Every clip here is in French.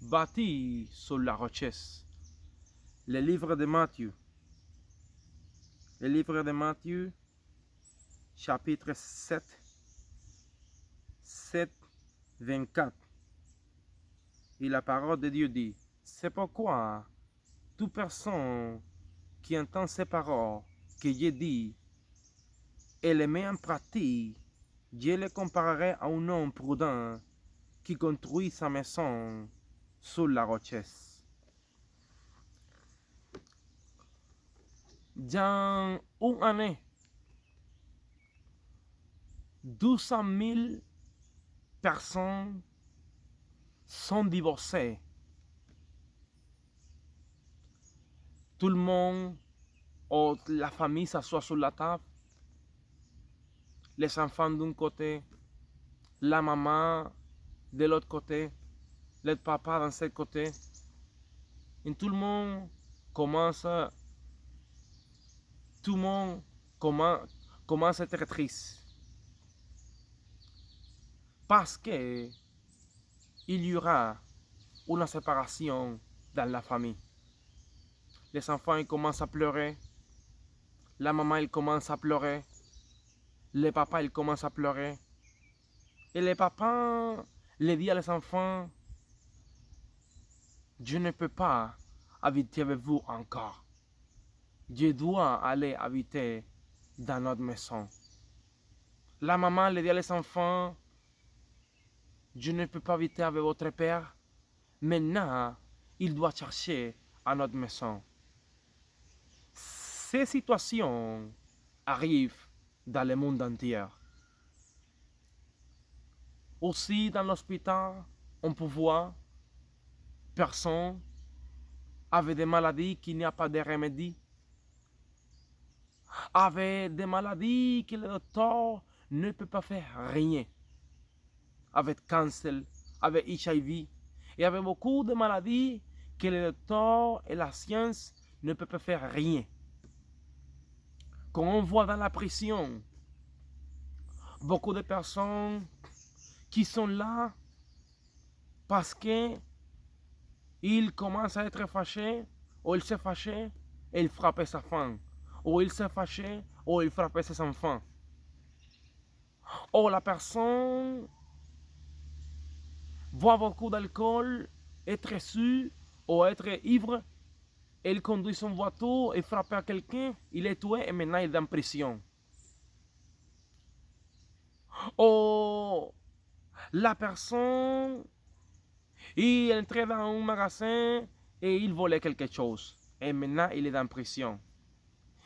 bâti sur la rochesse. Le livre de Matthieu. Le livre de Matthieu, chapitre 7, 24. Et la parole de Dieu dit, c'est pourquoi toute personne qui entend ces paroles que j'ai dit et les met en pratique, je les comparerai à un homme prudent qui construit sa maison sur la rochesse. Dans une année, 200 000 personnes sont divorcées. Tout le monde, ou la famille s'assoit sur la table. Les enfants d'un côté, la maman de l'autre côté, le papa dans ce côté. Et tout le monde commence à être triste. Parce que il y aura une séparation dans la famille. Les enfants ils commencent à pleurer. La maman il commence à pleurer. Le papa il commence à pleurer. Et le papa le dit à les enfants, je ne peux pas habiter avec vous encore. Je dois aller habiter dans notre maison. La maman le dit à les enfants, je ne peux pas habiter avec votre père. Maintenant, il doit chercher à notre maison. Ces situations arrivent dans le monde entier. Aussi dans l'hôpital, on peut voir personnes avec des maladies qu'il n'y a pas de remède, avec des maladies que le docteur ne peut pas faire rien, avec cancer, avec HIV, et avec beaucoup de maladies que le docteur et la science ne peuvent pas faire rien. Quand on voit dans la prison, beaucoup de personnes qui sont là parce qu'ils commencent à être fâchés, ou ils se fâchaient et ils frappaient sa femme, ou ils se fâchaient ou ils frappaient ses enfants. Ou la personne boit beaucoup d'alcool, être sous ou être ivre, et il conduit son voiture et frappe à quelqu'un, il est tué et maintenant il est en prison. Ou la personne, il entrait dans un magasin et il volait quelque chose. Et maintenant, il est en prison.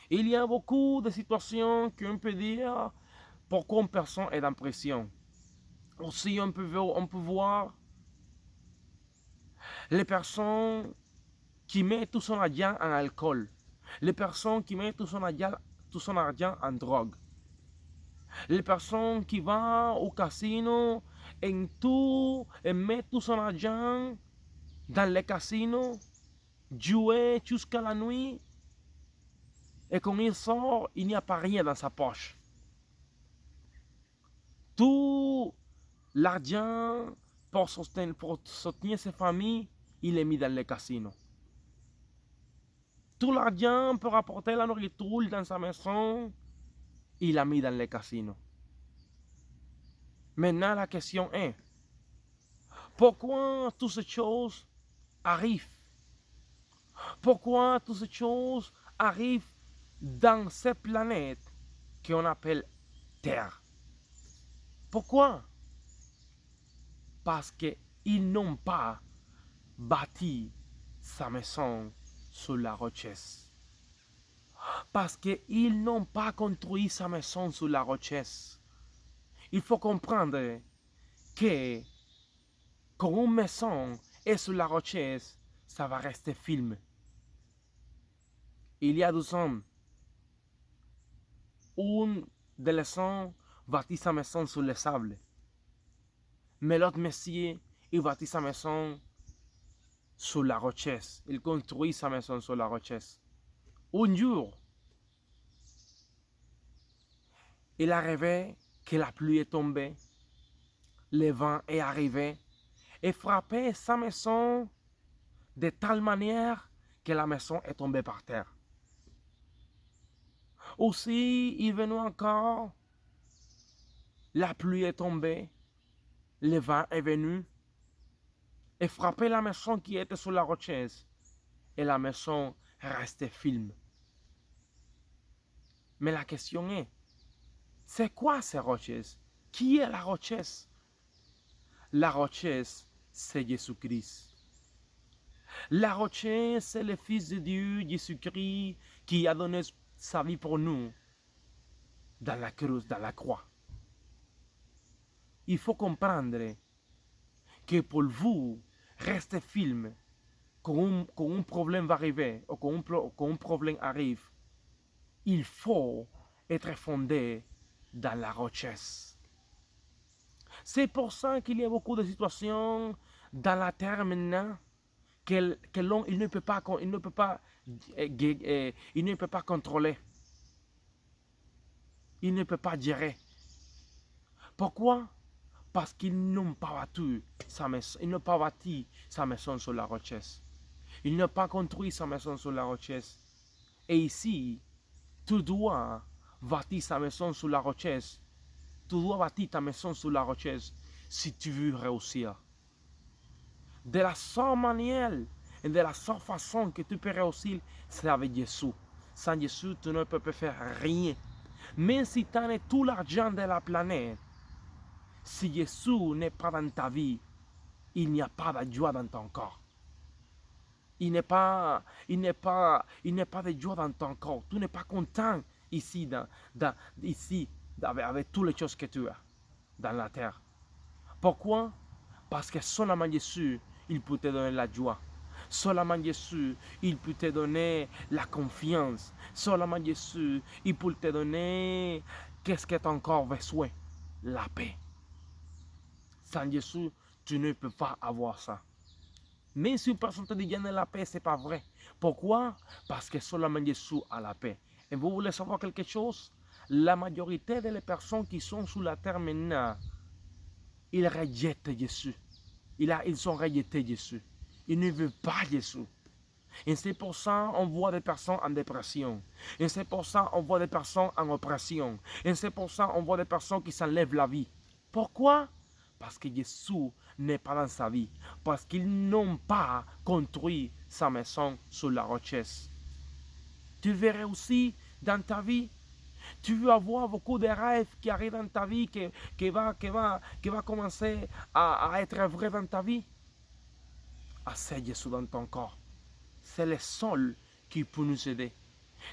Il y a beaucoup de situations qu'on peut dire pourquoi une personne est en prison. Aussi, on peut voir les personnes qui mettent tout son argent en alcool. Les personnes qui mettent tout son argent en drogue. Les personnes qui vont au casino et mettent tout son argent dans les casinos, jouer jusqu'à la nuit, et quand il sort, il n'y a pas rien dans sa poche. Tout l'argent pour soutenir ses familles, il est mis dans les casinos. Tout l'argent pour apporter la nourriture dans sa maison, il l'a mis dans les casinos. Maintenant, la question est, pourquoi toutes ces choses arrivent? Pourquoi toutes ces choses arrivent dans cette planète qu'on appelle Terre? Pourquoi? Parce qu'ils n'ont pas bâti sa maison sur la rochesse. Parce qu'ils n'ont pas construit sa maison sur la rochesse. Il faut comprendre que quand une maison est sur la rochesse, ça va rester ferme. Il y a 2 hommes. Un de les hommes bâtit sa maison sur le sable. Mais l'autre monsieur, il bâtit sa maison sur la rochesse. Il construit sa maison sur la rochesse. Un jour, il arrivait que la pluie est tombée, le vent est arrivé, et frappé sa maison de telle manière que la maison est tombée par terre. Aussi, il venait encore, la pluie est tombée, le vent est venu et frappé la maison qui était sur la rocheuse, et la maison restait ferme. Mais la question est, c'est quoi ces rocheuses? Qui est la rocheuse? La rocheuse, c'est Jésus-Christ. La rocheuse, c'est le Fils de Dieu, Jésus-Christ, qui a donné sa vie pour nous dans la cruz, dans la croix. Il faut comprendre que pour vous, rester ferme quand un problème va arriver ou quand un problème arrive, il faut être fondé dans la rocheuse. C'est pour ça qu'il y a beaucoup de situations dans la terre maintenant que l'homme il ne peut pas contrôler. Il ne peut pas gérer. Pourquoi? Parce qu'ils n'ont pas bâti sa maison. Ils n'ont pas bâti sa maison sur la rocheuse. Ils n'ont pas construit sa maison sur la rocheuse. Et ici, tu dois bâtir sa maison sur la rocheuse. Tu dois bâtir ta maison sur la rocheuse si tu veux réussir. De la seule manière et de la seule façon que tu peux réussir, c'est avec Jésus. Sans Jésus, tu ne peux faire rien. Même si tu as tout l'argent de la planète, si Jésus n'est pas dans ta vie, il n'y a pas de joie dans ton corps. Il n'est pas de joie dans ton corps. Tu n'es pas content ici, avec toutes les choses que tu as dans la terre. Pourquoi? Parce que seulement Jésus, il peut te donner la joie. Seulement Jésus, il peut te donner la confiance. Seulement Jésus, il peut te donner qu'est-ce que ton corps besoin? La paix. Sans Jésus, tu ne peux pas avoir ça. Mais si une personne te dit qu'il y a la paix, ce n'est pas vrai. Pourquoi? Parce que seulement Jésus a la paix. Et vous voulez savoir quelque chose? La majorité des personnes qui sont sur la terre maintenant, ils rejettent Jésus. Ils ont rejeté Jésus. Ils ne veulent pas Jésus. Et c'est pour ça qu'on voit des personnes en dépression. Et c'est pour ça qu'on voit des personnes en oppression. Et c'est pour ça qu'on voit des personnes qui s'enlèvent la vie. Pourquoi? Parce que Jésus n'est pas dans sa vie. Parce qu'ils n'ont pas construit sa maison sur la rocheuse. Tu verrais aussi dans ta vie, tu veux avoir beaucoup de rêves qui arrivent dans ta vie, qui va commencer à être vrai dans ta vie. Assez Jésus dans ton corps. C'est le seul qui peut nous aider.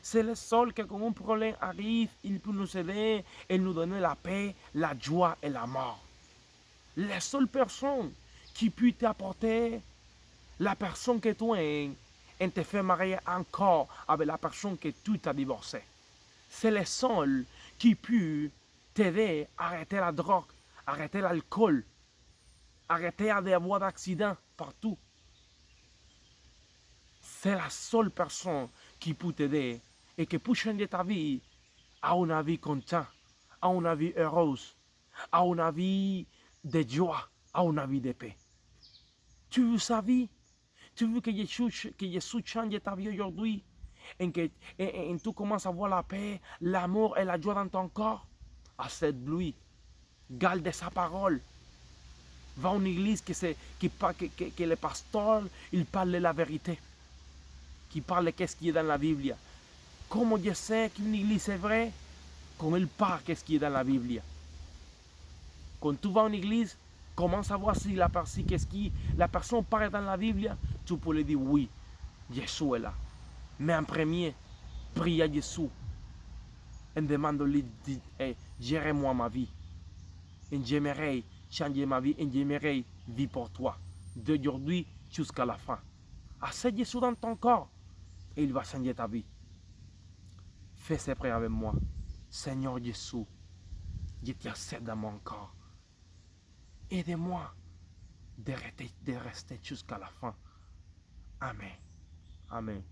C'est le seul que quand un problème arrive, il peut nous aider et nous donner la paix, la joie et la mort. La seule personne qui peut t'apporter la personne que tu es et te fait marier encore avec la personne que tu t'as divorcé. C'est le seul qui peut t'aider à arrêter la drogue, arrêter l'alcool, arrêter d'avoir d'accidents partout. C'est la seule personne qui peut t'aider et qui peut changer ta vie à une vie contente, à une vie heureuse, à une vie de joie, à une vie de paix. Tu veux sa vie? Tu veux que Jésus change ta vie aujourd'hui et que tu commences à voir la paix, l'amour et la joie dans ton corps? Accepte-lui. Garde sa parole. Va à une église que le pasteur il parle de la vérité. Qui parle de ce qui est dans la Bible. Comment je sais qu'une église est vraie? Quand il parle de ce qui est dans la Bible. Quand tu vas à une église, commence à voir si la personne parle dans la Bible, tu peux lui dire oui, Jésus est là. Mais en premier, prie à Jésus et demande-lui, gère-moi ma vie. Et j'aimerais changer ma vie et j'aimerais vivre pour toi, d'aujourd'hui jusqu'à la fin. Accepte Jésus dans ton corps et il va changer ta vie. Fais ces prières avec moi. Seigneur Jésus, je t'accepte dans mon corps. Aide-moi de rester jusqu'à la fin. Amen. Amen.